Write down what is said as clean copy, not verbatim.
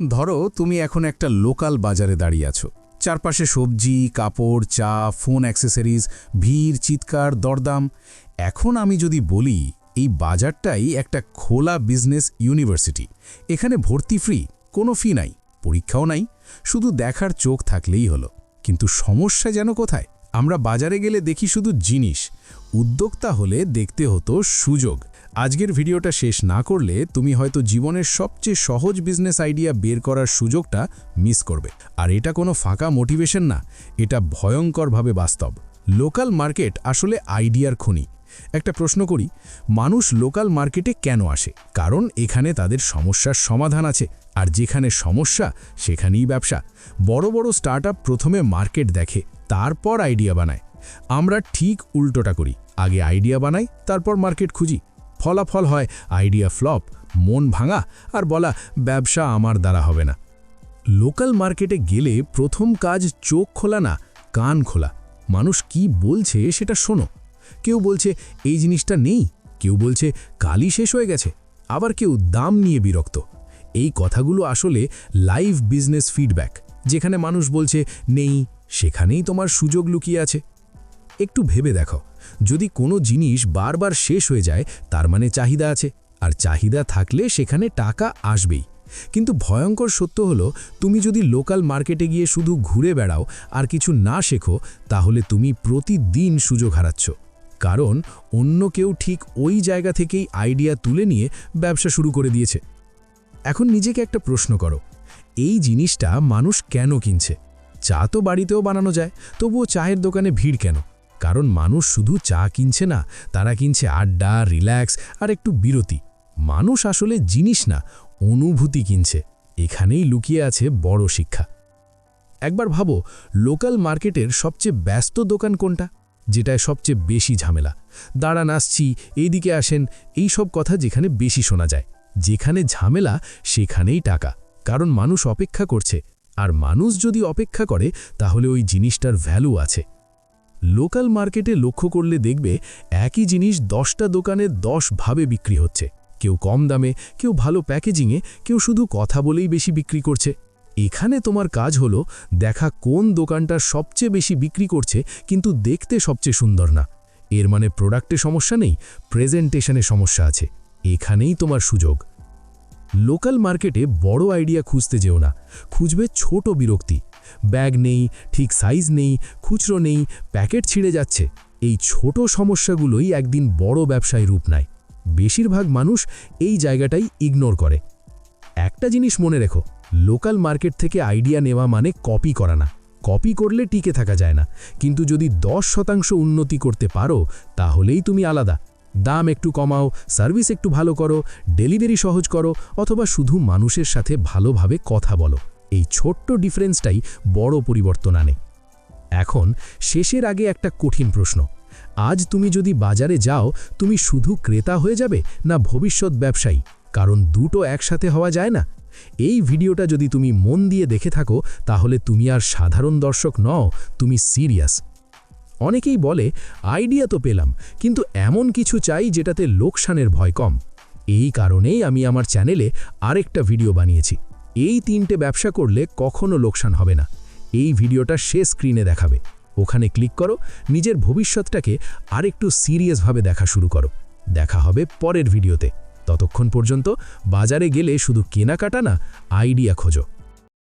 ধরো তুমি এখন একটা লোকাল বাজারে দাঁড়িয়ে আছো। চারপাশে সবজি, কাপড়, চা, ফোন অ্যাক্সেসরিজ, ভিড়, চিৎকার, দরদাম। এখন আমি যদি বলি এই বাজারটাই একটা খোলা বিজনেস ইউনিভার্সিটি। এখানে ভর্তি ফ্রি, কোনো ফি নাই, পরীক্ষাও নাই, শুধু দেখার চোখ থাকলেই হলো। কিন্তু সমস্যা যেন কোথায়? আমরা বাজারে গেলে দেখি শুধু জিনিস, উদ্যোক্তা হলে দেখতে হতো সুযোগ। আজকের ভিডিওটা শেষ না করলে তুমি হয়তো জীবনের সবচেয়ে সহজ বিজনেস আইডিয়া বের করার সুযোগটা মিস করবে। আর এটা কোনো ফাঁকা মোটিভেশন না, এটা ভয়ঙ্করভাবে বাস্তব। লোকাল মার্কেট আসলে আইডিয়ার খনি। একটা প্রশ্ন করি, মানুষ লোকাল মার্কেটে কেন আসে? কারণ এখানে তাদের সমস্যার সমাধান আছে, আর যেখানে সমস্যা সেখানেই ব্যবসা। বড় বড় স্টার্টআপ প্রথমে মার্কেট দেখে, তারপর আইডিয়া বানায়। আমরা ঠিক উল্টোটা করি, আগে আইডিয়া বানাই, তারপর মার্কেট খুঁজি। ফলাফল হয় আইডিয়া ফ্লপ, মন ভাঙা, আর বলা ব্যবসা আমার দ্বারা হবে না। লোকাল মার্কেটে গেলে প্রথম কাজ চোখ খোলা না, কান খোলা। মানুষ কি বলছে সেটা শোনো। কেউ বলছে এই জিনিসটা নেই, কেউ বলছে কালই শেষ হয়ে গেছে, আবার কেউ দাম নিয়ে বিরক্ত। এই কথাগুলো আসলে লাইভ বিজনেস ফিডব্যাক। যেখানে মানুষ বলছে নেই, সেখানেই তোমার সুযোগ লুকিয়ে আছে। একটু ভেবে দেখো, যদি কোনো জিনিস বারবার শেষ হয়ে যায়, তার মানে চাহিদা আছে, আর চাহিদা থাকলে সেখানে টাকা আসবেই। কিন্তু ভয়ঙ্কর সত্য হলো, তুমি যদি লোকাল মার্কেটে গিয়ে শুধু ঘুরে বেড়াও আর কিছু না শেখো, তাহলে তুমি প্রতিদিন সুযোগ হারাচ্ছ। কারণ অন্য কেউ ঠিক ওই জায়গা থেকেই আইডিয়া তুলে নিয়ে ব্যবসা শুরু করে দিয়েছে। এখন নিজেকে একটা প্রশ্ন করো, এই জিনিসটা মানুষ কেন কিনছে? চা তো বাড়িতেও বানানো যায়, তবুও চায়ের দোকানে ভিড় কেন? কারণ মানুষ শুধু চা কিনছে না, তারা কিনছে আড্ডা, রিল্যাক্স আর একটু বিরতি। মানুষ আসলে জিনিস না, অনুভূতি কিনছে। এখানেই লুকিয়ে আছে বড় শিক্ষা। একবার ভাবো, লোকাল মার্কেটের সবচেয়ে ব্যস্ত দোকান কোনটা? যেটায় সবচেয়ে বেশি ঝামেলা। দাঁড়ান আসছি, এইদিকে আসেন, এই সব কথা যেখানে বেশি শোনা যায়। যেখানে ঝামেলা সেখানেই টাকা, কারণ মানুষ অপেক্ষা করছে। আর মানুষ যদি অপেক্ষা করে, তাহলে ওই জিনিসটার ভ্যালু আছে। লোকাল মার্কেটে লক্ষ্য করলে দেখবে একই জিনিস 10টা দোকানে 10 ভাবে বিক্রি হচ্ছে। কেউ কম দামে, কেউ ভালো প্যাকেজিংয়ে, কেউ শুধু কথা বলেই বেশি বিক্রি করছে। এখানে তোমার কাজ হলো দেখা কোন দোকানটা সবচেয়ে বেশি বিক্রি করছে কিন্তু দেখতে সবচেয়ে সুন্দর না। এর মানে প্রোডাক্টে সমস্যা নেই, প্রেজেন্টেশনে সমস্যা আছে। এখানেই তোমার সুযোগ। লোকাল মার্কেটে বড় আইডিয়া খুঁজতে যেও না, খুঁজবে ছোট বিরক্তি। ব্যাগ নেই, ঠিক সাইজ নেই, খুচরো নেই, প্যাকেট ছিঁড়ে যাচ্ছে। এই ছোট সমস্যাগুলোই একদিন বড় ব্যবসায় রূপ নেয়। বেশিরভাগ মানুষ এই জায়গাটাই ইগনোর করে। একটা জিনিস মনে রেখো, লোকাল মার্কেট থেকে আইডিয়া নেওয়া মানে কপি করা না। কপি করলে টিকে থাকা যায় না, কিন্তু যদি 10% উন্নতি করতে পারো, তাহলেই তুমি আলাদা। দাম একটু কমাও, সার্ভিস একটু ভালো করো, ডেলিভারি সহজ করো, অথবা শুধু মানুষের সাথে ভালোভাবে কথা বলো। এই ছোট্ট ডিফারেন্সটাই বড় পরিবর্তন আনে। এখন শেষের আগে একটা কঠিন প্রশ্ন। আজ তুমি যদি বাজারে যাও, তুমি শুধু ক্রেতা হয়ে যাবে না ভবিষ্যৎ ব্যবসায়ী? কারণ দুটো একসাথে হওয়া যায় না। এই ভিডিওটা যদি তুমি মন দিয়ে দেখে থাকো, তাহলে তুমি আর সাধারণ দর্শক নও, তুমি সিরিয়াস। অনেকেই বলে আইডিয়া তো পেলাম, কিন্তু এমন কিছু চাই যেটাতে লোকসানের ভয় কম। এই কারণেই আমি আমার চ্যানেলে আরেকটা ভিডিও বানিয়েছি। এই 3টে ব্যবসা করলে কখনো লোকসান হবে না। এই ভিডিওটা শেষ স্ক্রিনে দেখাবে, ওখানে ক্লিক করো, নিজের ভবিষ্যৎটাকে আরেকটু সিরিয়াসভাবে দেখা শুরু করো। দেখা হবে পরের ভিডিওতে। ততক্ষণ পর্যন্ত বাজারে গেলে শুধু কেনাকাটা না, আইডিয়া খোঁজো।